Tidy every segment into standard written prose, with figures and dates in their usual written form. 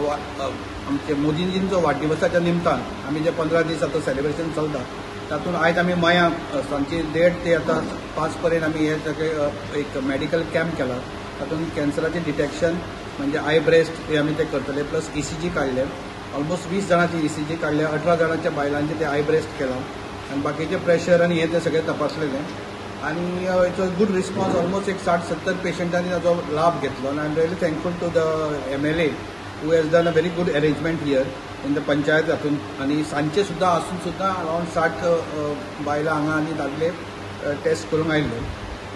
आमचे मोदींजींचो वाडदिवसाच्या निमतान आमी जे 15 दीस आतां सेलिब्रेशन चलता तातूंत आयज आमी मया सांजची 1:30 ते आतां 5 पर्यंत आमी हे सगळे एक मेडिकल कॅम्प केला. तातूंत कॅन्सराचे डिटेक्शन म्हणजे आय ब्रेस्ट हे आमी ते करतले, प्लस ECG काडले. ऑलमोस्ट 20 जाणांची ECG काडल्या, 18 जाणांच्या बायलांचे ते आय ब्रेस्ट केला आनी बाकीचे प्रेशर आनी हे ते सगळे तपासलेले. आनी it's a good response. Almost एक 60-70 पेशंटांनी ताचो लाभ घेतलो. आनी I am really thankful to the MLA who has done a very good arrangement here in the panchayat हातूंत. आनी सांजचे सुद्दां आसून सुद्दां अरावंड 60 बायलां हांगा आनी दादले टेस्ट करूंक आयिल्ले.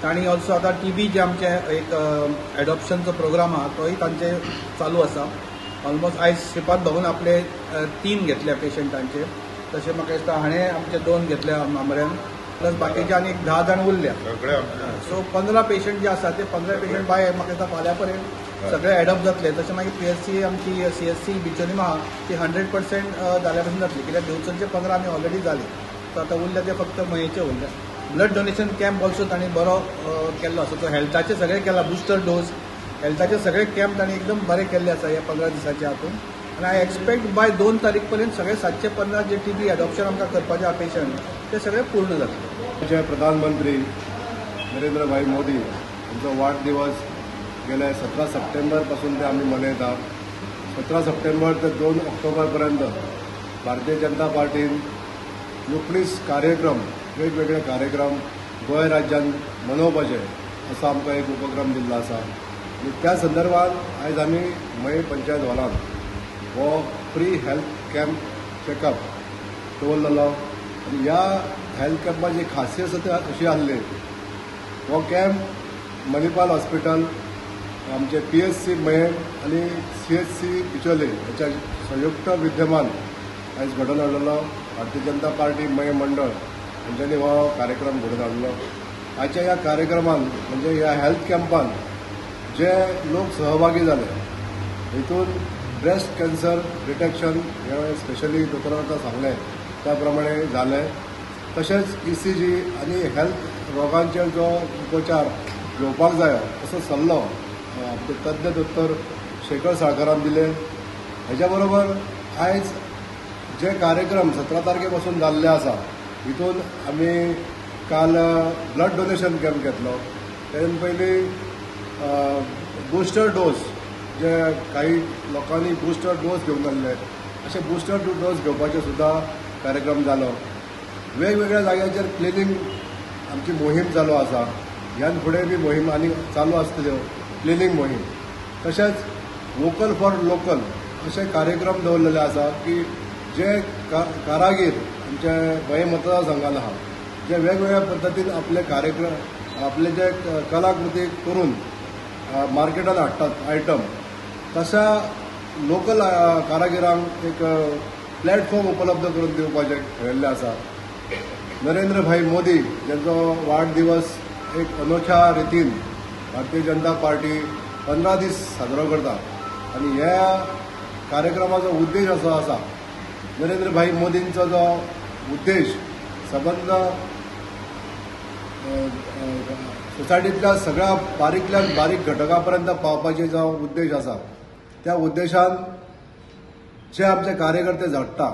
तांणी ऑल्सो आतां TB जे आमचे एक एडॉप्शनचो प्रोग्राम आहा तोय तांचे चालू आसा. ऑलमोस्ट आयज श्रीपाद भवन आपले 3 घेतल्या पेशंटांचे. तशें म्हाका दिसता हाणें आमचे 2 घेतल्या आमऱ्यान, प्लस बाकीचे आनी 10 जाण उरल्या. सो 15 पेशंट जे आसा ते 15 पेशंट बाय म्हाका दिसता फाल्यां पर्यंत सगळे एडॉप्ट जातले. तशें मागीर PSC आमची CSC बिचोलीम आहा ती 100% जाल्या पासून जातली, कित्याक दिवचोचे 15 आमी ऑलरेडी जाली. सो आतां उरले ते फक्त मयेचे उरले. ब्लड डोनेशन कॅम्प ऑल्सो तांणी बरो केल्लो आसा. तो हेल्थाचे सगळे केला, बुस्टर डोस हेल्थाचे सगळे कॅम्प तांणी एकदम बरे केल्ले आसा ह्या 15 दिसाच्या हातून. आनी आय एक्सपेक्ट बाय 2 तारीख पर्यंत सगळे 715 जे TB एडॉप्शन आमकां करपाचे आहा पेशंट ते सगळे पूर्ण जातले. जे प्रधानमंत्री नरेंद्र भाई मोदी यांचा वाढदिवस गेल्या 17 सप्टेंबर पासून ते आम्ही मनयतात. 17 सप्टेंबर ते 2 ऑक्टोबर पर्यंत भारतीय जनता पार्टीन 19 कार्यक्रम वेगवेगळे कार्यक्रम गोंय राज्यात मनोवपाचे असो आमकां एक उपक्रम दिल्लो आसा. आनी त्या संदर्भात आयज आमी मये पंचायत हॉलांत हो फ्री हेल्थ कॅम्प चॅकअप दवरलेलो. आनी ह्या हेल्थ कॅम्पाची खासियत अशी आसली, हो कॅम्प मणिपाल हॉस्पिटल आमचे PSC मये आनी CSC बिचोले हाच्या संयुक्त विद्यमान आयज घडोवन हाडलेलो. भारतीय जनता पार्टी मये मंडळ हांच्यांनी हो कार्यक्रम घडोवन हाडलो. आजच्या ह्या कार्यक्रमान म्हणजे ह्या हेल्थ कॅम्पान जे लोक सहभागी जाले हितून ब्रेस्ट कॅन्सर डिटेक्शन हे स्पेशली दोतोरान आतां सांगलें त्या प्रमाणे जालें. तशेंच ECG आनी हेल्थ रोगांचेर जो उपचार घेवपाक जाय असो सल्लो आमचे तज्ञ दोतोर शेखर साळकारान दिले. हेच्या बरोबर आयज जे कार्यक्रम 17 तारखे पासून जाल्ले आसा हितून आमी काल ब्लड डोनेशन कॅम्प घेतलो. तेन पयली बुस्टर डोस जे काही लोकांनी बुस्टर डोस घेवन आसले अशे बुस्टर डोस घेवपाचे सुद्दां कार्यक्रम जालो. वेगवेगळ्या जाग्याचेर क्लिनिंग आमची मोहीम चालू आसा. ह्यान फुडें बी मोहीम आनी चालू आसतल्यो क्लिनिंग मोहीम. तशेंच वोकल फॉर लोकल असे कार्यक्रम दवरलेले आसा की जे कारागीर आमचे मये मतदारसंघान आहा जे वेगवेगळ्या पद्दतीन आपले कार्यक्रम आपले जे कलाकृती करून मार्केटान हाडटात आयटम, तशा लोकल कारागिरांक एक प्लॅटफॉर्म उपलब्ध करून दिवपाचें ठरयल्लें आसा. नरेंद्र भाई मोदी ज्यांचो वाढदिवस एक अनोख्या रितीन भारतीय जनता पार्टी 15 दीस साजरो करता. आनी ह्या कार्यक्रमाचो उद्देश असो आसा, नरेंद्र भाई मोदींचो जो उद्देश संबंध सोसायटींतल्या सगळ्या बारीकल्यान बारीक घटकापर्यंत पावपाचे जो उद्देश आसा त्या उद्देशान जे आमचे कार्यकर्ते झडटा,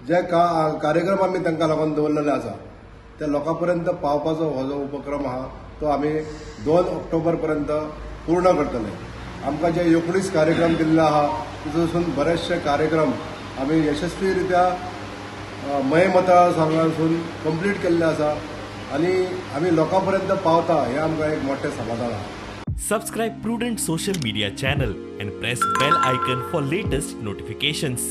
जे कार्यक्रम आमी तांकां लागून दवरलेले आसा त्या लोकांपर्यंत पावपाचो हो जो उपक्रम आहा तो आमी 2 ऑक्टोबर पर्यंत पूर्ण करतले. आमकां जे 19 कार्यक्रम दिल्ले आहा तितूंतसून बरेचशे कार्यक्रम आमी यशस्वीरित्या मये मतदारसंघासून कंप्लीट केल्ले आसा आनी आमी लोकांपर्यंत पावता हे आमकां एक मोठें समाधान आहा. Subscribe Prudent social media channel and press bell icon for latest notifications.